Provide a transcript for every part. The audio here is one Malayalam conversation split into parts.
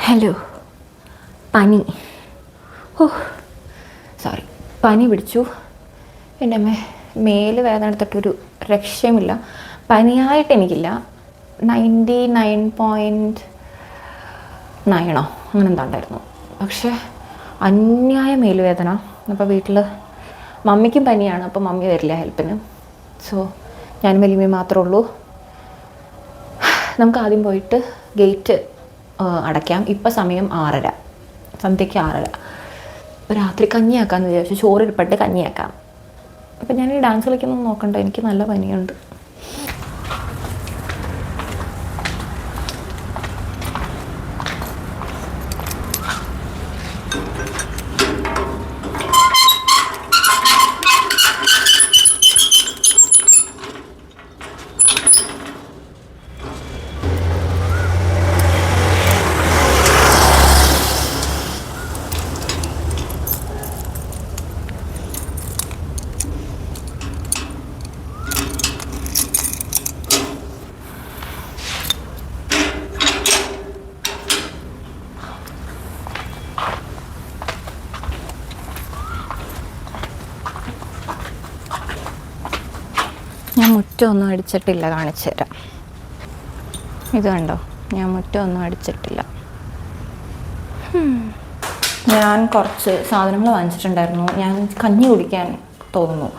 ഹലോ. പനി. ഓ സോറി, പനി പിടിച്ചു. എൻ്റെ മേല് വേദന എടുത്തിട്ടൊരു രക്ഷയുമില്ല. പനിയായിട്ട് എനിക്കില്ല. 99.9 അങ്ങനെ എന്താ ഉണ്ടായിരുന്നു. പക്ഷേ അന്യായ മേലുവേദന. അപ്പോൾ വീട്ടിൽ മമ്മിക്കും പനിയാണ്. അപ്പോൾ മമ്മി വരില്ല ഹെൽപ്പിന്. സോ ഞാനും വലിയമ്മയും മാത്രമേ ഉള്ളൂ. നമുക്ക് ആദ്യം പോയിട്ട് ഗേറ്റ് അടയ്ക്കാം. ഇപ്പം സമയം 6:30, സന്ധ്യയ്ക്ക് 6:30. അപ്പോൾ രാത്രി കഞ്ഞിയാക്കാമെന്ന് വിചാരിച്ചു. ചോറിരിപ്പട്ട് കഞ്ഞിയാക്കാം. അപ്പം ഞാൻ ഈ ഡാൻസ് കളിക്കുന്നൊന്നും നോക്കണ്ട, എനിക്ക് നല്ല പനിയുണ്ട്. ഞാൻ മുറ്റമൊന്നും അടിച്ചിട്ടില്ല, കാണിച്ചു തരാം. ഇത് കണ്ടോ, ഞാൻ മുറ്റമൊന്നും അടിച്ചിട്ടില്ല. ഞാൻ കുറച്ച് സാധനങ്ങൾ വാങ്ങിച്ചിട്ടുണ്ടായിരുന്നു. ഞാൻ കഞ്ഞി കുടിക്കാൻ തോന്നുന്നു.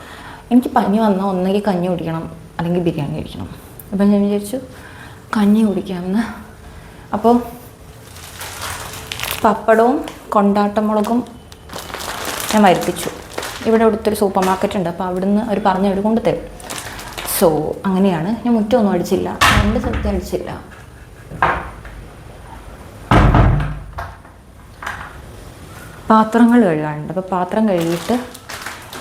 എനിക്ക് പനി വന്നാൽ ഒന്നെങ്കിൽ കഞ്ഞി കുടിക്കണം, അല്ലെങ്കിൽ ബിരിയാണി കഴിക്കണം. അപ്പം ഞാൻ വിചാരിച്ചു കഞ്ഞി കുടിക്കാമെന്ന്. അപ്പോൾ പപ്പടവും കൊണ്ടാട്ടമുളകും ഞാൻ വരുത്തിച്ചു. ഇവിടെ അടുത്തൊരു സൂപ്പർ മാർക്കറ്റ് ഉണ്ട്. അപ്പോൾ അവിടുന്ന് അവർ പറഞ്ഞ് അവർ കൊണ്ടുതരും. സോ അങ്ങനെയാണ്. ഞാൻ മുറ്റമൊന്നും അടിച്ചില്ല, 2 സ്ഥലത്ത് അടിച്ചില്ല. പാത്രങ്ങൾ കഴുകാനുണ്ട്. അപ്പോൾ പാത്രം കഴുകിയിട്ട്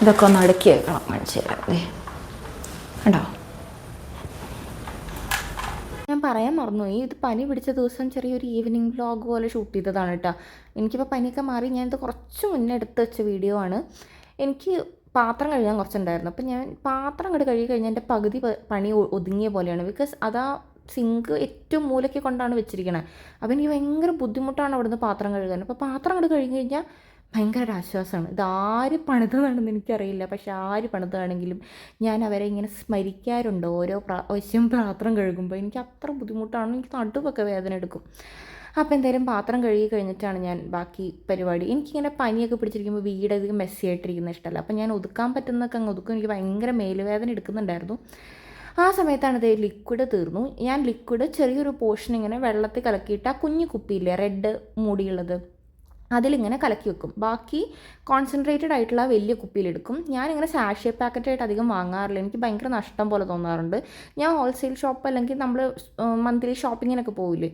ഇതൊക്കെ ഒന്ന് അടുക്കി വെക്കണം. കാണിച്ചു തരാം. കണ്ടോ, ഞാൻ പറയാൻ മറന്നുപോയി. ഇത് പനി പിടിച്ച ദിവസം ചെറിയൊരു ഈവനിങ് വ്ലോഗ് പോലെ ഷൂട്ട് ചെയ്തതാണ് കേട്ടോ. എനിക്കിപ്പോൾ പനിയൊക്കെ മാറി. ഞാനിത് കുറച്ച് മുന്നേ എടുത്ത് വെച്ച വീഡിയോ ആണ്. എനിക്ക് പാത്രം കഴുകാൻ കുറച്ചുണ്ടായിരുന്നു. അപ്പം ഞാൻ പാത്രം അങ്ങോട്ട് കഴുകി കഴിഞ്ഞാൽ എൻ്റെ പകുതി പണി ഒതുങ്ങിയ പോലെയാണ്. ബിക്കോസ് അതാ സിങ്ക് ഏറ്റവും മൂലയ്ക്ക് കൊണ്ടാണ് വെച്ചിരിക്കണത്. അപ്പോൾ എനിക്ക് ഭയങ്കര ബുദ്ധിമുട്ടാണ് അവിടുന്ന് പാത്രം കഴുകാൻ. അപ്പോൾ പാത്രം അങ്ങോട്ട് കഴുകി കഴിഞ്ഞാൽ ഭയങ്കര ഒരു ആശ്വാസമാണ്. ഇതാര് പണിതതാണെന്ന് എനിക്കറിയില്ല. പക്ഷെ ആര് പണിതാണെങ്കിലും ഞാൻ അവരെ ഇങ്ങനെ സ്മരിക്കാറുണ്ട് ഓരോ പ്രാവശ്യം പാത്രം കഴുകുമ്പോൾ. എനിക്ക് അത്ര ബുദ്ധിമുട്ടാണ്. എനിക്ക് നടുവൊക്കെ വേദന എടുക്കും. അപ്പോൾ എന്തായാലും പാത്രം കഴുകി കഴിഞ്ഞിട്ടാണ് ഞാൻ ബാക്കി പരിപാടി. എനിക്കിങ്ങനെ പനിയൊക്കെ പിടിച്ചിരിക്കുമ്പോൾ വീട് അധികം മെസ്സി ആയിട്ടിരിക്കുന്ന ഇഷ്ടമല്ല. അപ്പോൾ ഞാൻ ഒതുക്കാൻ പറ്റുന്നതൊക്കെ അങ്ങ് ഒതുക്കും. എനിക്ക് ഭയങ്കര മേലുവേദന എടുക്കുന്നുണ്ടായിരുന്നു. ആ സമയത്താണ് ഇത് ലിക്വിഡ് തീർന്നു. ഞാൻ ലിക്വിഡ് ചെറിയൊരു പോർഷൻ ഇങ്ങനെ വെള്ളത്തിൽ കലക്കിയിട്ട് ആ കുഞ്ഞു കുപ്പിയില്ലേ റെഡ് മൂടിയുള്ളത്, അതിലിങ്ങനെ കലക്കി വെക്കും. ബാക്കി കോൺസെൻട്രേറ്റഡ് ആയിട്ടുള്ള വലിയ കുപ്പിയിലെടുക്കും. ഞാനിങ്ങനെ സാഷേ പാക്കറ്റായിട്ട് അധികം വാങ്ങാറില്ല. എനിക്ക് ഭയങ്കര നഷ്ടം പോലെ തോന്നാറുണ്ട്. ഞാൻ ഹോൾസെയിൽ ഷോപ്പ് അല്ലെങ്കിൽ നമ്മൾ മന്ത്ലി ഷോപ്പിങ്ങിനൊക്കെ പോവില്ലേ,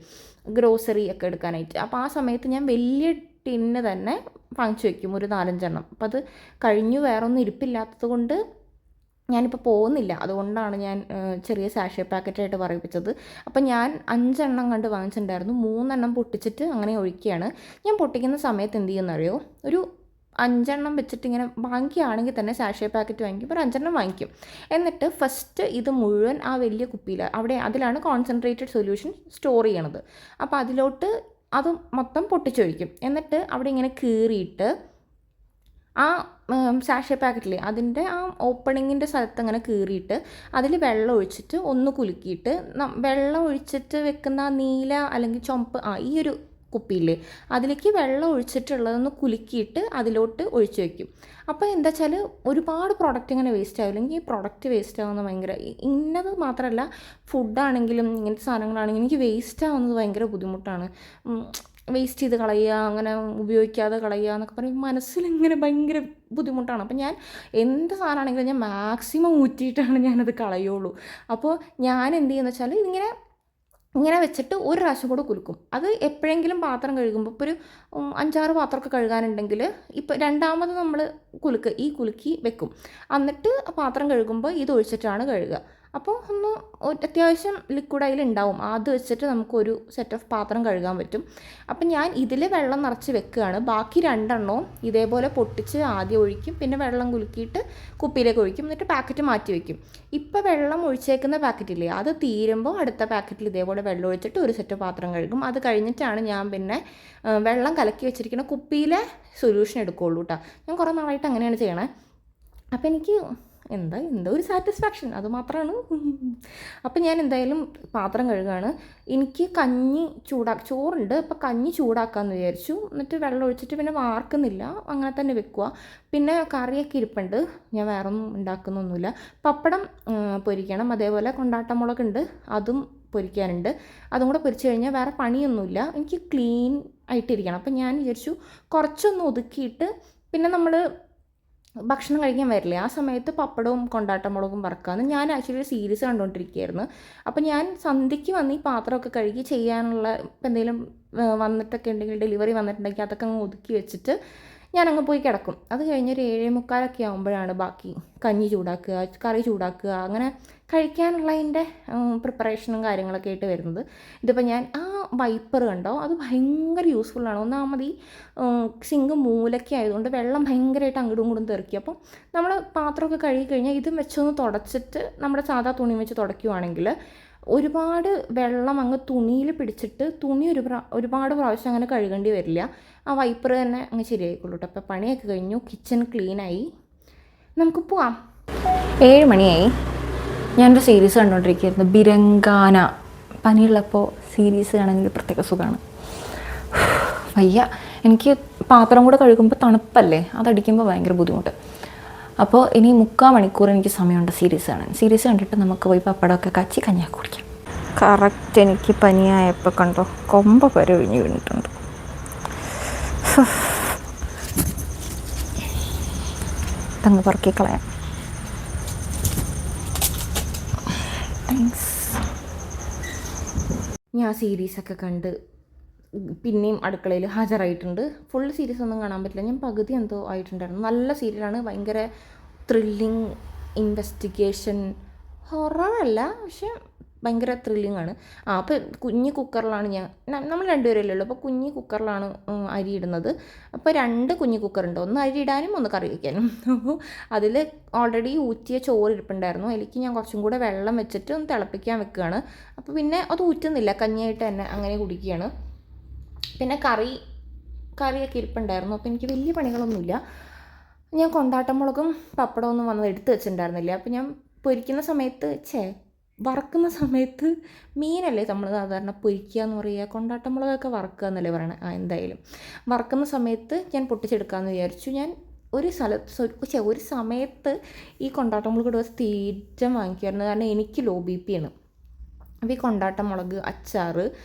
ഗ്രോസറി ഒക്കെ എടുക്കാനായിട്ട്. അപ്പോൾ ആ സമയത്ത് ഞാൻ വലിയ ടിന്ന് തന്നെ വാങ്ങിച്ചു വയ്ക്കും, ഒരു 4-5 എണ്ണം. അപ്പോൾ അത് കഴിഞ്ഞു, വേറെ ഒന്നും ഇരിപ്പില്ലാത്തത് കൊണ്ട് ഞാനിപ്പോൾ പോകുന്നില്ല. അതുകൊണ്ടാണ് ഞാൻ ചെറിയ സാഷേ പാക്കറ്റായിട്ട് പറയിപ്പിച്ചത്. അപ്പം ഞാൻ 5 എണ്ണം കണ്ട് വാങ്ങിച്ചിട്ടുണ്ടായിരുന്നു. 3 എണ്ണം പൊട്ടിച്ചിട്ട് അങ്ങനെ ഒഴിക്കുകയാണ്. ഞാൻ പൊട്ടിക്കുന്ന സമയത്ത് എന്ത് ചെയ്യുമെന്നറിയോ, ഒരു 5 എണ്ണം വെച്ചിട്ട് ഇങ്ങനെ വാങ്ങിക്കുകയാണെങ്കിൽ തന്നെ സാഷേ പാക്കറ്റ് വാങ്ങിക്കും, ഒരു 5 എണ്ണം വാങ്ങിക്കും. എന്നിട്ട് ഫസ്റ്റ് ഇത് മുഴുവൻ ആ വലിയ കുപ്പിയിൽ അതിലാണ് കോൺസെൻട്രേറ്റഡ് സൊല്യൂഷൻ സ്റ്റോർ ചെയ്യണത്. അപ്പോൾ അതിലോട്ട് അത് മൊത്തം പൊട്ടിച്ചൊഴിക്കും. എന്നിട്ട് അവിടെ ഇങ്ങനെ കീറിയിട്ട് ആ സാഷേ പാക്കറ്റിൽ അതിൻ്റെ ആ ഓപ്പണിങ്ങിൻ്റെ സ്ഥലത്ത് അങ്ങനെ കീറിയിട്ട് അതിൽ വെള്ളം ഒഴിച്ചിട്ട് ഒന്ന് കുലുക്കിയിട്ട് വെള്ളം ഒഴിച്ചിട്ട് വെക്കുന്ന നീല അല്ലെങ്കിൽ ചുമപ്പ് ഈ ഒരു കുപ്പിയില്ലേ അതിലേക്ക് വെള്ളം ഒഴിച്ചിട്ടുള്ളതൊന്ന് കുലുക്കിയിട്ട് അതിലോട്ട് ഒഴിച്ച് വയ്ക്കും. അപ്പോൾ എന്താ വെച്ചാൽ ഒരുപാട് പ്രോഡക്റ്റ് ഇങ്ങനെ വേസ്റ്റ് ആവില്ല. എനിക്ക് ഈ പ്രോഡക്റ്റ് വേസ്റ്റ് ആവുന്നത് ഭയങ്കര, ഇന്നത് മാത്രമല്ല ഫുഡാണെങ്കിലും ഇങ്ങനത്തെ സാധനങ്ങളാണെങ്കിലും എനിക്ക് വേസ്റ്റ് ആവുന്നത് ഭയങ്കര ബുദ്ധിമുട്ടാണ്. വേസ്റ്റ് ചെയ്ത് കളയുക, അങ്ങനെ ഉപയോഗിക്കാതെ കളയുക എന്നൊക്കെ പറയുമ്പോൾ മനസ്സിലിങ്ങനെ ഭയങ്കര ബുദ്ധിമുട്ടാണ്. അപ്പം ഞാൻ എന്ത് സാധനമാണെങ്കിലും ഞാൻ മാക്സിമം ഊറ്റിയിട്ടാണ് ഞാനത് കളയുള്ളൂ. അപ്പോൾ ഞാൻ എന്ത് ചെയ്യുന്നത് വെച്ചാൽ ഇങ്ങനെ വെച്ചിട്ട് ഒരു പ്രാവശ്യം കൂടെ കുലുക്കും. അത് എപ്പോഴെങ്കിലും പാത്രം കഴുകുമ്പോൾ ഇപ്പോൾ ഒരു 5-6 പാത്രമൊക്കെ കഴുകാനുണ്ടെങ്കിൽ ഇപ്പോൾ രണ്ടാമത് നമ്മൾ കുലുക്കി വെക്കും. എന്നിട്ട് പാത്രം കഴുകുമ്പോൾ ഇത് ഒഴിച്ചിട്ടാണ് കഴുകുക. അപ്പോൾ ഒന്ന് അത്യാവശ്യം ലിക്വിഡ് അതിലുണ്ടാവും. അത് വെച്ചിട്ട് നമുക്കൊരു സെറ്റ് ഓഫ് പാത്രം കഴുകാൻ പറ്റും. അപ്പം ഞാൻ ഇതിൽ വെള്ളം നിറച്ച് വെക്കുകയാണ്. ബാക്കി 2 എണ്ണവും ഇതേപോലെ പൊട്ടിച്ച് ആദ്യം ഒഴിക്കും, പിന്നെ വെള്ളം കുലുക്കിയിട്ട് കുപ്പിയിലേക്ക് ഒഴിക്കും, എന്നിട്ട് പാക്കറ്റ് മാറ്റി വയ്ക്കും. ഇപ്പോൾ വെള്ളം ഒഴിച്ചേക്കുന്ന പാക്കറ്റില്ലേ, അത് തീരുമ്പോൾ അടുത്ത പാക്കറ്റിൽ ഇതേപോലെ വെള്ളം ഒഴിച്ചിട്ട് ഒരു സെറ്റ് പാത്രം കഴുകും. അത് കഴിഞ്ഞിട്ടാണ് ഞാൻ പിന്നെ വെള്ളം കലക്കി വെച്ചിരിക്കുന്ന കുപ്പിയിലെ സൊല്യൂഷൻ എടുക്കുകയുള്ളൂ കേട്ടോ. ഞാൻ കുറേ നാളായിട്ട് അങ്ങനെയാണ് ചെയ്യണേ. അപ്പോൾ എനിക്ക് എന്തോ ഒരു സാറ്റിസ്ഫാക്ഷൻ അത് മാത്രമാണ്. അപ്പം ഞാൻ എന്തായാലും പാത്രം കഴുകുകയാണ്. എനിക്ക് ചോറുണ്ട്, അപ്പോൾ കഞ്ഞി ചൂടാക്കാമെന്ന് വിചാരിച്ചു. എന്നിട്ട് വെള്ളം ഒഴിച്ചിട്ട് പിന്നെ വാർക്കുന്നില്ല, അങ്ങനെ തന്നെ വെക്കുക. പിന്നെ കറിയൊക്കെ ഇരിപ്പുണ്ട്, ഞാൻ വേറെ ഒന്നും ഉണ്ടാക്കുന്നൊന്നുമില്ല. പപ്പടം പൊരിക്കണം, അതേപോലെ കൊണ്ടാട്ടമുളകുണ്ട്, അതും പൊരിക്കാനുണ്ട്. അതും കൂടെ പൊരിച്ച് കഴിഞ്ഞാൽ വേറെ പണിയൊന്നുമില്ല, എനിക്ക് ക്ലീൻ ആയിട്ടിരിക്കണം. അപ്പം ഞാൻ വിചാരിച്ചു കുറച്ചൊന്ന് ഒതുക്കിയിട്ട് പിന്നെ നമ്മൾ ഭക്ഷണം കഴിക്കാൻ വരില്ലേ, ആ സമയത്ത് പപ്പടവും കൊണ്ടാട്ടമുളകും വറക്കാമെന്ന്. ഞാൻ ആക്ച്വലി ഒരു സീരീസ് കണ്ടുകൊണ്ടിരിക്കുകയായിരുന്നു. അപ്പോൾ ഞാൻ സന്ധ്യയ്ക്ക് വന്ന് ഈ പാത്രമൊക്കെ കഴുകി ചെയ്യാനുള്ള ഇപ്പം എന്തെങ്കിലും വന്നിട്ടൊക്കെ ഉണ്ടെങ്കിൽ, ഡെലിവറി വന്നിട്ടുണ്ടെങ്കിൽ അതൊക്കെ അങ്ങ് ഒതുക്കി വെച്ചിട്ട് ഞാനങ്ങ് പോയി കിടക്കും. അത് കഴിഞ്ഞൊരു 7:45 ആകുമ്പോഴാണ് ബാക്കി കഞ്ഞി ചൂടാക്കുക, കറി ചൂടാക്കുക, അങ്ങനെ കഴിക്കാനുള്ളതിൻ്റെ പ്രിപ്പറേഷനും കാര്യങ്ങളൊക്കെ ആയിട്ട് വരുന്നത്. ഇതിപ്പോൾ ഞാൻ വൈപ്പർ കണ്ടോ, അത് ഭയങ്കര യൂസ്ഫുള്ളാണ്. ഒന്നാമത് ഈ സിങ്ക് മൂലയ്ക്ക് ആയതുകൊണ്ട് വെള്ളം ഭയങ്കരമായിട്ട് അങ്ങോട്ടും ഇങ്ങോട്ടും തെറിക്കും. അപ്പം നമ്മൾ പാത്രമൊക്കെ കഴുകി കഴിഞ്ഞാൽ ഇതും വെച്ചൊന്ന് തുടച്ചിട്ട് നമ്മുടെ സാധാ തുണി വെച്ച് തുടയ്ക്കുവാണെങ്കിൽ ഒരുപാട് വെള്ളം അങ്ങ് തുണിയിൽ പിടിച്ചിട്ട് തുണി ഒരുപാട് പ്രാവശ്യം അങ്ങനെ കഴുകേണ്ടി വരില്ല. ആ വൈപ്പർ തന്നെ അങ്ങ് ശരിയായിക്കൊള്ളൂ കേട്ടോ. അപ്പോൾ പണിയൊക്കെ കഴിഞ്ഞു, കിച്ചൺ ക്ലീനായി, നമുക്ക് പോവാം. 7 മണിയായി. ഞാനൊരു സീരീസ് കണ്ടുകൊണ്ടിരിക്കുകയായിരുന്നു, ബിരങ്കാന. പനിയുള്ളപ്പോൾ സീരീസ് കാണാനൊരു പ്രത്യേക സുഖമാണ്. വയ്യ, എനിക്ക് പാത്രം കൂടെ കഴുകുമ്പോൾ തണുപ്പല്ലേ, അതടിക്കുമ്പോൾ ഭയങ്കര ബുദ്ധിമുട്ട്. അപ്പോൾ ഇനി 3/4 മണിക്കൂർ എനിക്ക് സമയമുണ്ട് സീരീസ് കാണാൻ. സീരീസ് കണ്ടിട്ട് നമുക്ക് പോയി പപ്പടമൊക്കെ കാച്ചി കഞ്ഞിയൊക്കെ കുടിക്കാം. കറക്റ്റ് എനിക്ക് പനിയായപ്പോൾ കണ്ടോ, കൊമ്പ വരെ ഒഴിഞ്ഞ് വീണിട്ടുണ്ട്. തങ്ങ് പറക്കി കളയാം. താങ്ക്സ്. ഞാൻ സീരീസൊക്കെ കണ്ട് പിന്നെയും അടുക്കളയിൽ ഹാജരായിട്ടുണ്ട്. ഫുൾ സീരീസ് ഒന്നും കാണാൻ പറ്റില്ല, ഞാൻ പകുതി എന്തോ ആയിട്ടുണ്ടായിരുന്നു. നല്ല സീരിയലാണ്, ഭയങ്കര ത്രില്ലിങ്, ഇൻവെസ്റ്റിഗേഷൻ, ഹൊററല്ല, പക്ഷേ ഭയങ്കര ത്രില്ലിംഗ് ആണ്. അപ്പോൾ കുഞ്ഞ് കുക്കറിലാണ് നമ്മൾ 2 പേരല്ലേ ഉള്ളൂ, അപ്പോൾ കുഞ്ഞ് കുക്കറിലാണ് അരി ഇടുന്നത്. അപ്പോൾ 2 കുഞ്ഞ് കുക്കറുണ്ട്, ഒന്ന് അരി ഇടാനും ഒന്ന് കറി വയ്ക്കാനും. അപ്പോൾ അതിൽ ഓൾറെഡി ഊറ്റിയ ചോറ് ഇരിപ്പുണ്ടായിരുന്നു, അതിലേക്ക് ഞാൻ കുറച്ചും കൂടെ വെള്ളം വെച്ചിട്ട് ഒന്ന് തിളപ്പിക്കാൻ വെക്കുകയാണ്. അപ്പോൾ പിന്നെ അത് ഊറ്റുന്നില്ല, കഞ്ഞിയായിട്ട് തന്നെ അങ്ങനെ കുടിക്കുകയാണ്. പിന്നെ കറിയൊക്കെ ഇരിപ്പുണ്ടായിരുന്നു, അപ്പോൾ എനിക്ക് വലിയ പണികളൊന്നുമില്ല. ഞാൻ കൊണ്ടാട്ടമുളകും പപ്പടമൊന്നും വന്നത് എടുത്ത് വെച്ചിട്ടുണ്ടായിരുന്നില്ല. അപ്പോൾ ഞാൻ പൊരിക്കുന്ന സമയത്ത് വറക്കുന്ന സമയത്ത് മീനല്ലേ നമ്മൾ സാധാരണ പൊരിക്കുക എന്ന് പറയുക, കൊണ്ടാട്ടമുളകൊക്കെ വറക്കുക എന്നല്ലേ പറയണത്. എന്തായാലും വറക്കുന്ന സമയത്ത് ഞാൻ പൊട്ടിച്ചെടുക്കാമെന്ന് വിചാരിച്ചു. ഞാൻ ഒരു സമയത്ത് ഈ കൊണ്ടാട്ടമുളക് സ്ഥിരം വാങ്ങിക്കുമായിരുന്നു, കാരണം എനിക്ക് ലോ BP ആണ്. അപ്പോൾ ഈ കൊണ്ടാട്ടമുളക്, അച്ചാർ,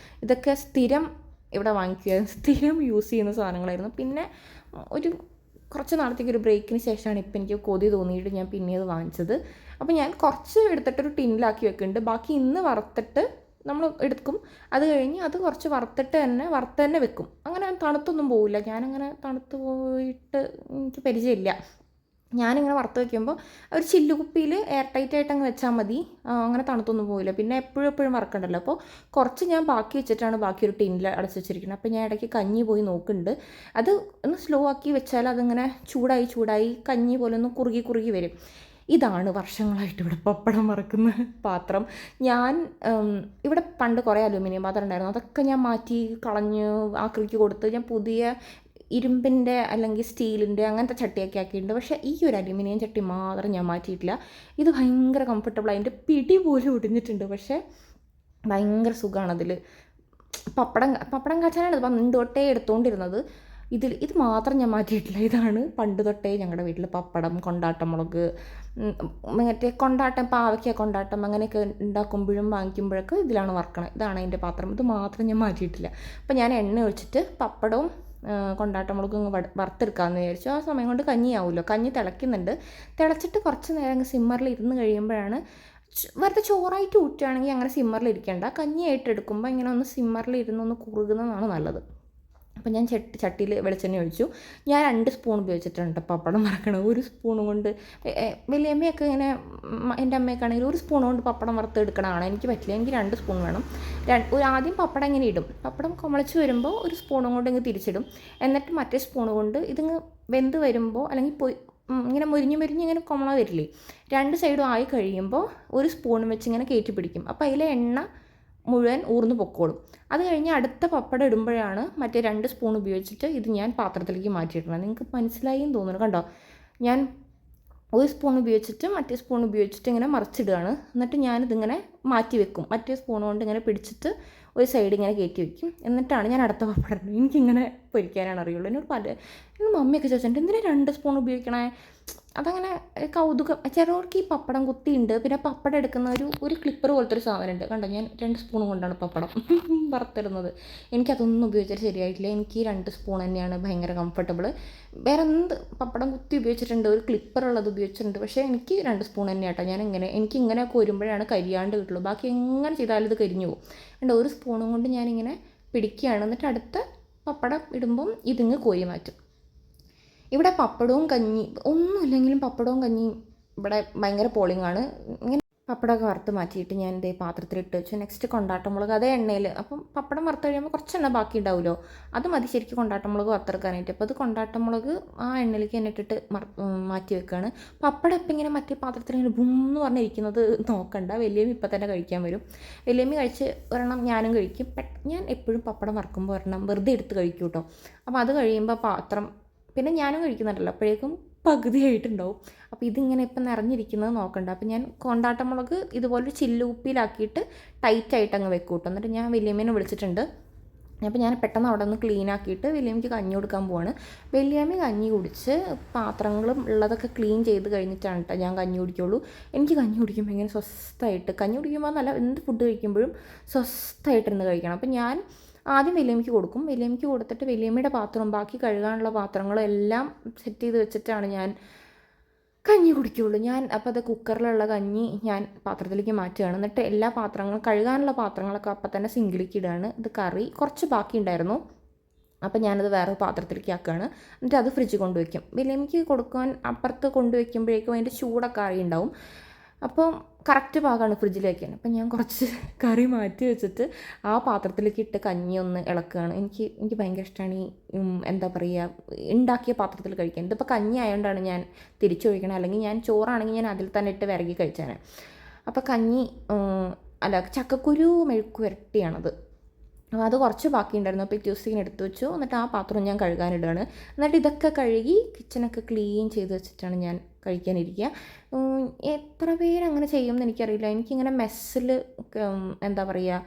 ഇതൊക്കെ സ്ഥിരം ഇവിടെ വാങ്ങിക്കുക, സ്ഥിരം യൂസ് ചെയ്യുന്ന സാധനങ്ങളായിരുന്നു. പിന്നെ കുറച്ച് നാളത്തേക്ക് ഒരു ബ്രേക്കിന് ശേഷമാണ് ഇപ്പോൾ എനിക്ക് കൊതി തോന്നിയിട്ട് ഞാൻ പിന്നെ അത് വാങ്ങിച്ചത്. അപ്പോൾ ഞാൻ കുറച്ച് എടുത്തിട്ടൊരു ടിന്നിലാക്കി വെക്കുന്നുണ്ട്, ബാക്കി ഇന്ന് വറുത്തിട്ട് നമ്മൾ എടുക്കും. അത് കഴിഞ്ഞ് അത് കുറച്ച് വറുത്ത് തന്നെ വെക്കും. അങ്ങനെ തണുത്തൊന്നും പോവില്ല, ഞാനങ്ങനെ തണുത്ത് പോയിട്ട് എനിക്ക് പരിചയമില്ല. ഞാനിങ്ങനെ വറുത്ത് വയ്ക്കുമ്പോൾ ഒരു ചില്ലുകുപ്പിയിൽ എയർ ടൈറ്റായിട്ട് അങ്ങ് വെച്ചാൽ മതി, അങ്ങനെ തണുത്തൊന്നും പോവില്ല. പിന്നെ എപ്പോഴും വറക്കണ്ടല്ലോ. അപ്പോൾ കുറച്ച് ഞാൻ ബാക്കി വെച്ചിട്ടാണ് ബാക്കി ഒരു ടിന്നിൽ അടച്ച് വെച്ചിരിക്കുന്നത്. അപ്പോൾ ഞാൻ ഇടയ്ക്ക് കഞ്ഞി പോയി നോക്കുന്നുണ്ട്, അത് ഒന്ന് സ്ലോ ആക്കി വെച്ചാൽ അതിങ്ങനെ ചൂടായി കഞ്ഞി പോലെ ഒന്ന് കുറുകി വരും. ഇതാണ് വർഷങ്ങളായിട്ട് ഇവിടെ പപ്പടം വറക്കുന്ന പാത്രം. ഞാൻ ഇവിടെ പണ്ട് കുറേ അലുമിനിയം പാത്രം ഉണ്ടായിരുന്നു, അതൊക്കെ ഞാൻ മാറ്റി കളഞ്ഞ് ആക്രിക്ക് കൊടുത്ത് ഞാൻ പുതിയ ഇരുമ്പിൻ്റെ അല്ലെങ്കിൽ സ്റ്റീലിൻ്റെ അങ്ങനത്തെ ചട്ടിയൊക്കെ ആക്കിയിട്ടുണ്ട്. പക്ഷേ ഈ ഒരു അലുമിനിയം ചട്ടി മാത്രം ഞാൻ മാറ്റിയിട്ടില്ല. ഇത് ഭയങ്കര കംഫർട്ടബിൾ, അതിൻ്റെ പിടി പോലും ഒടിഞ്ഞിട്ടുണ്ട്, പക്ഷേ ഭയങ്കര സുഖമാണ് അതിൽ. പപ്പടം കാച്ചാനാണ് പണ്ട് തൊട്ടേ എടുത്തുകൊണ്ടിരുന്നത്. ഇത് മാത്രം ഞാൻ മാറ്റിയിട്ടില്ല. ഇതാണ് പണ്ട് തൊട്ടേ ഞങ്ങളുടെ വീട്ടിൽ പപ്പടം, കൊണ്ടാട്ടമുളക്, മറ്റേ പാവയ്ക്ക കൊണ്ടാട്ടം അങ്ങനെയൊക്കെ ഉണ്ടാക്കുമ്പോഴും വാങ്ങിക്കുമ്പോഴൊക്കെ ഇതിലാണ് വറക്കണത്. ഇതാണ് അതിൻ്റെ പാത്രം, ഇത് മാത്രം ഞാൻ മാറ്റിയിട്ടില്ല. അപ്പോൾ ഞാൻ എണ്ണ ഒഴിച്ചിട്ട് പപ്പടവും കൊണ്ടാട്ടമുളകും വറുത്തെടുക്കാമെന്ന് വിചാരിച്ചു. ആ സമയം കൊണ്ട് കഞ്ഞിയാവുമല്ലോ. കഞ്ഞി തിളയ്ക്കുന്നുണ്ട്. തിളച്ചിട്ട് കുറച്ച് നേരം സിമ്മറിൽ ഇരുന്ന് കഴിയുമ്പോഴാണ്, വെറുതെ ചോറായിട്ട് ഊറ്റുകയാണെങ്കിൽ അങ്ങനെ സിമ്മറിൽ ഇരിക്കേണ്ട, കഞ്ഞിയായിട്ട് എടുക്കുമ്പോൾ ഇങ്ങനെ ഒന്ന് സിമ്മറിൽ ഇരുന്നൊന്ന് കുറുകുന്നതാണ് നല്ലത്. അപ്പോൾ ഞാൻ ചട്ടിയിൽ വെളിച്ചെണ്ണ ഒഴിച്ചു. ഞാൻ 2 സ്പൂൺ ഉപയോഗിച്ചിട്ടുണ്ട് പപ്പടം വറക്കണത്. 1 സ്പൂൺ കൊണ്ട് വലിയമ്മയൊക്കെ ഇങ്ങനെ എൻ്റെ അമ്മയൊക്കെ ആണെങ്കിൽ 1 സ്പൂൺ കൊണ്ട് പപ്പടം വറുത്തെടുക്കണതാണ്. എനിക്ക് പറ്റില്ല, എനിക്ക് 2 സ്പൂൺ വേണം. ആദ്യം പപ്പടം ഇങ്ങനെ ഇടും, പപ്പടം കുമളിച്ച് വരുമ്പോൾ 1 സ്പൂണും കൊണ്ട് ഇങ്ങ് തിരിച്ചിടും. എന്നിട്ട് മറ്റേ സ്പൂൺ കൊണ്ട് ഇതിങ്ങ് വെന്ത് വരുമ്പോൾ, അല്ലെങ്കിൽ ഇങ്ങനെ മുരിഞ്ഞ് ഇങ്ങനെ കുമള വരില്ലേ, 2 സൈഡും ആയി കഴിയുമ്പോൾ 1 സ്പൂൺ വെച്ച് ഇങ്ങനെ കയറ്റി പിടിക്കും. അപ്പോൾ അതിലെ എണ്ണ മുഴുവൻ ഊർന്ന് പൊക്കോളും. അത് കഴിഞ്ഞ് അടുത്ത പപ്പടം ഇടുമ്പോഴാണ് മറ്റേ 2 സ്പൂൺ ഉപയോഗിച്ചിട്ട് ഇത് ഞാൻ പാത്രത്തിലേക്ക് മാറ്റിയിടണം. നിങ്ങൾക്ക് മനസ്സിലായെന്ന് തോന്നുന്നു. കണ്ടോ, ഞാൻ 1 സ്പൂൺ ഉപയോഗിച്ചിട്ട് മറ്റേ സ്പൂൺ ഉപയോഗിച്ചിട്ട് ഇങ്ങനെ മറിച്ചിടുകയാണ്. എന്നിട്ട് ഞാനിതിങ്ങനെ മാറ്റി വെക്കും. മറ്റേ സ്പൂൺ കൊണ്ട് ഇങ്ങനെ പിടിച്ചിട്ട് ഒരു സൈഡ് ഇങ്ങനെ കയറ്റി വെക്കും. എന്നിട്ടാണ് ഞാൻ അടുത്ത പപ്പടം ഇടുന്നത്. എനിക്കിങ്ങനെ പൊരിക്കാനാണ് അറിയുള്ളൂ. എന്നോട് മമ്മിയൊക്കെ ചോദിച്ചിട്ടുണ്ട്, എന്തിനാ 2 സ്പൂൺ ഉപയോഗിക്കണേ? അതങ്ങനെ കൗതുകം. ചിലർക്ക് ഈ പപ്പടം കുത്തിയുണ്ട്. പിന്നെ പപ്പടം എടുക്കുന്ന ഒരു ക്ലിപ്പർ പോലത്തെ ഒരു സാധനമുണ്ട്. കണ്ടോ, ഞാൻ 2 സ്പൂൺ കൊണ്ടാണ് പപ്പടം വറുത്തിടുന്നത്. എനിക്കതൊന്നും ഉപയോഗിച്ചിട്ട് ശരിയായിട്ടില്ല. എനിക്ക് 2 സ്പൂൺ തന്നെയാണ് ഭയങ്കര കംഫർട്ടബിൾ. വേറെ എന്ത് പപ്പടം കുത്തി ഉപയോഗിച്ചിട്ടുണ്ട്, ഒരു ക്ലിപ്പറുള്ളത് ഉപയോഗിച്ചിട്ടുണ്ട്. പക്ഷേ എനിക്ക് 2 സ്പൂൺ തന്നെയാണ് കേട്ടോ. എനിക്ക് ഇങ്ങനെയൊക്കെ വരുമ്പോഴാണ് കരിയാണ്ട് കിട്ടുള്ളൂ. ബാക്കി എങ്ങനെ ചെയ്താലും ഇത് കരിഞ്ഞു പോകും. കണ്ടോ, 1 സ്പൂണും കൊണ്ട് ഞാനിങ്ങനെ പിടിക്കുകയാണ്. എന്നിട്ട് അടുത്ത പപ്പടം ഇടുമ്പം ഇതിങ്ങ് കോരി മാറ്റും. ഇവിടെ പപ്പടവും കഞ്ഞി ഒന്നുമില്ലെങ്കിലും പപ്പടവും കഞ്ഞിയും ഇവിടെ ഭയങ്കര പോളിങ്ങാണ്. ഇങ്ങനെ പപ്പടമൊക്കെ വറുത്ത് മാറ്റിയിട്ട് ഞാൻ ഇതേ പാത്രത്തിലിട്ട് വെച്ചു. നെക്സ്റ്റ് കൊണ്ടാട്ടമുളക് അതേ എണ്ണയിൽ. അപ്പം പപ്പടം വറുത്ത് കഴിയുമ്പോൾ കുറച്ച് എണ്ണ ബാക്കി ഉണ്ടാവുമല്ലോ, അത് മതി ശരിക്കും കൊണ്ടാട്ടമുളക് വറുത്തെടുക്കാനായിട്ട്. അപ്പോൾ അത് കൊണ്ടാട്ടമുളക് ആ എണ്ണയിലേക്ക് തന്നെ ഇട്ടിട്ട് മാറ്റി വെക്കുകയാണ്. പപ്പടം ഇപ്പം ഇങ്ങനെ മറ്റേ പാത്രത്തിൽ ഇങ്ങനെ ബുന്ന് പറഞ്ഞിരിക്കുന്നത് നോക്കണ്ട. വലിയമ്മ ഇപ്പം തന്നെ കഴിക്കാൻ വരും. വലിയമ്മ കഴിച്ച് ഒരെണ്ണം ഞാനും കഴിക്കും. ഞാൻ എപ്പോഴും പപ്പടം വറുക്കുമ്പോൾ ഒരെണ്ണം വെറുതെ എടുത്ത് കഴിക്കും കേട്ടോ. അപ്പോൾ അത് കഴിയുമ്പോൾ പാത്രം പിന്നെ ഞാനും കഴിക്കുന്നുണ്ടല്ലോ, അപ്പോഴേക്കും പകുതിയായിട്ടുണ്ടാവും. അപ്പോൾ ഇതിങ്ങനെ ഇപ്പം നിറഞ്ഞിരിക്കുന്നത് നോക്കണ്ട. അപ്പോൾ ഞാൻ കൊണ്ടാട്ടമുളക് ഇതുപോലെ ചില്ലുപ്പിലാക്കിയിട്ട് ടൈറ്റായിട്ട് അങ്ങ് വെക്കും കേട്ടോ. എന്നിട്ട് ഞാൻ വലിയമ്മേനെ വിളിച്ചിട്ടുണ്ട്. അപ്പോൾ ഞാൻ പെട്ടെന്ന് അവിടെ നിന്ന് ക്ലീൻ ആക്കിയിട്ട് വലിയമ്മയ്ക്ക് കഞ്ഞി കൊടുക്കാൻ പോവാണ്. വലിയമ്മ കഞ്ഞി കുടിച്ച് പാത്രങ്ങളും ഉള്ളതൊക്കെ ക്ലീൻ ചെയ്ത് കഴിഞ്ഞിട്ടാണ് കേട്ടോ ഞാൻ കഞ്ഞി കുടിക്കുള്ളൂ. എനിക്ക് കഞ്ഞി കുടിക്കുമ്പോൾ ഇങ്ങനെ സ്വസ്ഥമായിട്ട്, കഞ്ഞി കുടിക്കുമ്പോൾ നല്ല എന്ത് ഫുഡ് കഴിക്കുമ്പോഴും സ്വസ്ഥമായിട്ടിരുന്ന് കഴിക്കണം. അപ്പോൾ ഞാൻ ആദ്യം വലിയമ്മയ്ക്ക് കൊടുക്കും. വലിയമ്മയ്ക്ക് കൊടുത്തിട്ട് വലിയമ്മയുടെ പാത്രവും ബാക്കി കഴുകാനുള്ള പാത്രങ്ങളും എല്ലാം സെറ്റ് ചെയ്ത് വെച്ചിട്ടാണ് ഞാൻ കഞ്ഞി കുടിക്കുകയുള്ളൂ. അപ്പോൾ അത് കുക്കറിലുള്ള കഞ്ഞി ഞാൻ പാത്രത്തിലേക്ക് മാറ്റുകയാണ്. എന്നിട്ട് എല്ലാ പാത്രങ്ങളും കഴുകാനുള്ള പാത്രങ്ങളൊക്കെ അപ്പം തന്നെ സിങ്കിലേക്ക് ഇടുകയാണ്. ഇത് കറി കുറച്ച് ബാക്കി ഉണ്ടായിരുന്നു, അപ്പോൾ ഞാനത് വേറെ പാത്രത്തിലേക്ക് ആക്കുകയാണ്. എന്നിട്ട് അത് ഫ്രിഡ്ജിൽ കൊണ്ടുവയ്ക്കും. വലിയമ്മയ്ക്ക് കൊടുക്കാൻ അപ്പുറത്ത് കൊണ്ടുവയ്ക്കുമ്പോഴേക്കും അതിൻ്റെ ചൂടൊക്കെ അറിയുണ്ടാവും. അപ്പോൾ കറക്റ്റ് പാകമാണ് ഫ്രിഡ്ജിൽ വയ്ക്കാൻ. അപ്പം ഞാൻ കുറച്ച് കറി മാറ്റി വെച്ചിട്ട് ആ പാത്രത്തിലേക്ക് ഇട്ട് കഞ്ഞി ഒന്ന് ഇളക്കുകയാണ്. എനിക്ക് ഭയങ്കര ഇഷ്ടമാണ് ഈ എന്താ പറയുക, ഉണ്ടാക്കിയ പാത്രത്തിൽ കഴിക്കാൻ. ഇതിപ്പോൾ കഞ്ഞി ആയതുകൊണ്ടാണ് ഞാൻ തിരിച്ചൊഴിക്കണം. അല്ലെങ്കിൽ ഞാൻ ചോറാണെങ്കിൽ ഞാൻ അതിൽ തന്നെ ഇട്ട് വിരകി കഴിച്ചാണ്. അപ്പോൾ കഞ്ഞി ചക്കക്കുരു മെഴുക്ക് വരട്ടിയാണത്. അപ്പോൾ അത് കുറച്ച് ബാക്കി ഉണ്ടായിരുന്നു. അപ്പോൾ ദിവസം എടുത്ത് വെച്ചു. എന്നിട്ട് ആ പാത്രം ഞാൻ കഴുകാനിടുകയാണ്. എന്നിട്ട് ഇതൊക്കെ കഴുകി കിച്ചണൊക്കെ ക്ലീൻ ചെയ്ത് വെച്ചിട്ടാണ് ഞാൻ കഴിക്കാനിരിക്കുക. എത്ര പേരങ്ങനെ ചെയ്യുമെന്ന് എനിക്കറിയില്ല. എനിക്കിങ്ങനെ മെസ്സിൽ എന്താ പറയുക,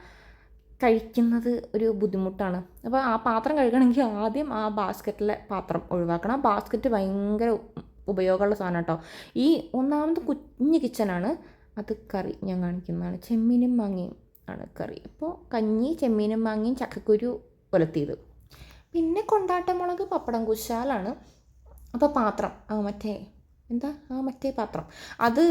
കഴിക്കുന്നത് ഒരു ബുദ്ധിമുട്ടാണ്. അപ്പോൾ ആ പാത്രം കഴുകണമെങ്കിൽ ആദ്യം ആ ബാസ്ക്കറ്റിലെ പാത്രം ഒഴിവാക്കണം. ആ ബാസ്ക്കറ്റ് ഭയങ്കര ഉപയോഗമുള്ള സാധനം കേട്ടോ. ഈ ഒന്നാമത് കുഞ്ഞ് കിച്ചനാണ്. അത് കറി ഞാൻ കാണിക്കുന്നതാണ്. ചെമ്മീനും മാങ്ങയും ആണ് കറി. അപ്പോൾ കഞ്ഞി, ചെമ്മീനും മാങ്ങയും ചക്കക്കുരു ഉലത്തിയത്. പിന്നെ കൊണ്ടാട്ടമുളക് പപ്പടം കുശാലാണ്. അപ്പോൾ പാത്രം മറ്റേ പാത്രം അത്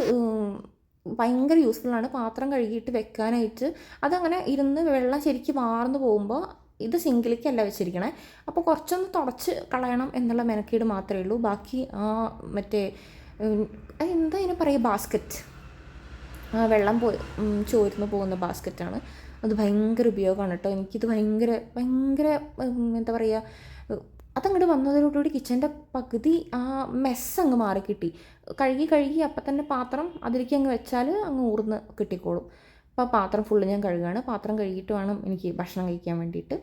ഭയങ്കര യൂസ്ഫുള്ളാണ്. പാത്രം കഴുകിയിട്ട് വെക്കാനായിട്ട് അതങ്ങനെ ഇരുന്ന് വെള്ളം ശരിക്കും വാർന്നു പോകുമ്പോൾ ഇത് സിങ്കിലേക്കല്ല വെച്ചിരിക്കണേ. അപ്പോൾ കുറച്ചൊന്ന് തുടച്ച് കളയണം എന്നുള്ള മെനക്കേട് മാത്രമേ ഉള്ളൂ. ബാക്കി മറ്റേ എന്താ ഇതിനെ പറയുക, ബാസ്ക്കറ്റ്, വെള്ളം ചോർന്ന് പോകുന്ന ബാസ്ക്കറ്റാണ്. അത് ഭയങ്കര ഉപയോഗമാണ് കേട്ടോ. എനിക്കിത് ഭയങ്കര എന്താ പറയുക, അതങ്ങോട്ട് വന്നതോടുകൂടി കിച്ചൻ്റെ പകുതി ആ മെസ്സ് അങ്ങ് മാറി കിട്ടി. കഴുകി അപ്പം തന്നെ പാത്രം അതിലേക്ക് അങ്ങ് വെച്ചാൽ അങ്ങ് ഊർന്ന് കിട്ടിക്കോളും. അപ്പോൾ പാത്രം ഫുള്ള് ഞാൻ കഴുകുകയാണ്. പാത്രം കഴുകിയിട്ട് വേണം എനിക്ക് ഭക്ഷണം കഴിക്കാൻ വേണ്ടിയിട്ട്.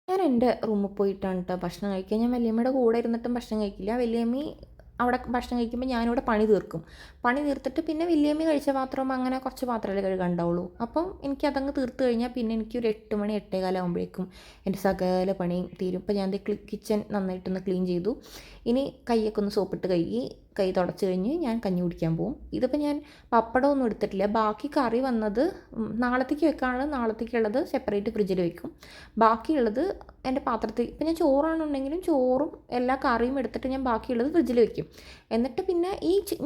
ഞാൻ എൻ്റെ റൂമിൽ പോയിട്ടാണ് കേട്ടോ ഭക്ഷണം കഴിക്കുക. ഞാൻ വലിയമ്മയുടെ കൂടെ ഇരുന്നിട്ടും ഭക്ഷണം കഴിക്കില്ല. വലിയമ്മ അവിടെ ഭക്ഷണം കഴിക്കുമ്പോൾ ഞാനിവിടെ പണി തീർത്തിട്ട് പിന്നെ വലിയമ്മ കഴിച്ച പാത്രം അങ്ങനെ കുറച്ച് പാത്രമല്ലേ കഴുകാനുണ്ടാവുള്ളൂ. അപ്പം എനിക്കതങ്ങ് തീർത്ത് കഴിഞ്ഞാൽ പിന്നെ എനിക്കൊരു 8 മണി 8:15 ആകുമ്പോഴേക്കും എൻ്റെ സകല പണിയും തീരും. ഇപ്പോൾ ഞാൻ കിച്ചൺ നന്നായിട്ടൊന്ന് ക്ലീൻ ചെയ്തു. ഇനി കൈയൊക്കെ ഒന്ന് സോപ്പിട്ട് കൈ തുടച്ച് കഴിഞ്ഞ് ഞാൻ കഞ്ഞി കുടിക്കാൻ പോകും. ഇതിപ്പോൾ ഞാൻ പപ്പടമൊന്നും എടുത്തിട്ടില്ല. ബാക്കി കറി വന്നത് നാളത്തേക്ക് വെക്കാനുള്ള, നാളത്തേക്കുള്ളത് സെപ്പറേറ്റ് ഫ്രിഡ്ജിൽ വെക്കും. ബാക്കിയുള്ളത് എൻ്റെ പാത്രത്തിൽ, ഇപ്പം ഞാൻ ചോറാണെന്നുണ്ടെങ്കിലും ചോറും എല്ലാ കറിയും എടുത്തിട്ട് ഞാൻ ബാക്കിയുള്ളത് ഫ്രിഡ്ജിൽ വെക്കും. എന്നിട്ട് പിന്നെ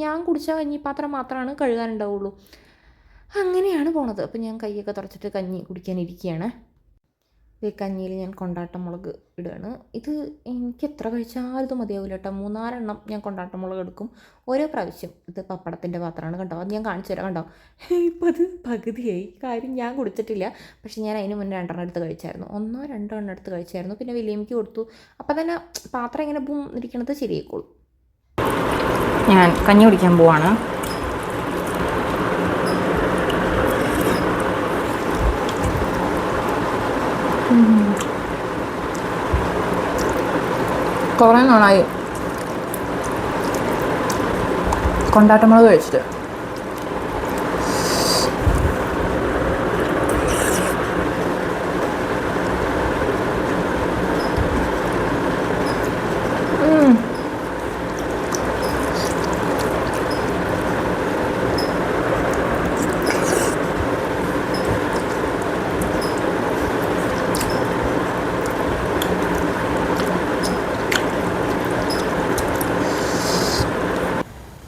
ഞാൻ കുടിച്ച കഞ്ഞിപ്പാത്രം മാത്രമാണ് കഴുകാനുണ്ടാവുള്ളൂ. അങ്ങനെയാണ് പോണത്. അപ്പോൾ ഞാൻ കൈയൊക്കെ തുടച്ചിട്ട് കഞ്ഞി കുടിക്കാനിരിക്കുകയാണ്. ഈ കഞ്ഞിയിൽ ഞാൻ കൊണ്ടാട്ടമുളക് ഇടുകയാണ്. ഇത് എനിക്ക് എത്ര കഴിച്ചാലും ഇത് മതിയാവില്ല കേട്ടോ. 3-4 ഞാൻ കൊണ്ടാട്ടമുളക് എടുക്കും ഓരോ പ്രാവശ്യം. ഇത് പപ്പടത്തിൻ്റെ പാത്രമാണ് കണ്ടോ, അത് ഞാൻ കാണിച്ചു തരാം കണ്ടോ. ഇപ്പം അത് പകുതിയായി. കാര്യം ഞാൻ കുടിച്ചിട്ടില്ല, പക്ഷെ ഞാൻ അതിന് മുന്നേ 2 എടുത്ത് കഴിച്ചായിരുന്നു. 1-2 എടുത്ത് കഴിച്ചായിരുന്നു. പിന്നെ വില്യമിക്ക് കൊടുത്തു. അപ്പം തന്നെ പാത്രം ഇങ്ങനെ ബൂം ഇരിക്കണത് ശരിയായിക്കോളും. ഞാൻ കഞ്ഞി കുടിക്കാൻ പോവാണ്. കുറേ നാളായി കൊണ്ടാട്ടമുളക് കഴിച്ചിട്ട്.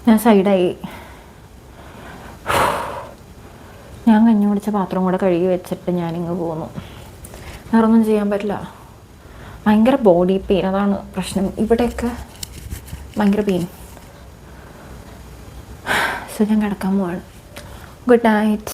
ഞാൻ സൈഡായി. ഞാൻ കഞ്ഞി കുടിച്ച പാത്രം കൂടെ കഴുകി വെച്ചിട്ട് ഞാനിങ്ങ് പോന്നു. വേറൊന്നും ചെയ്യാൻ പറ്റില്ല. ഭയങ്കര ബോഡി പെയിൻ, അതാണ് പ്രശ്നം. ഇവിടെയൊക്കെ ഭയങ്കര പെയിൻ. സോ ഞാൻ കിടക്കാൻ പോവാണ്. Good night.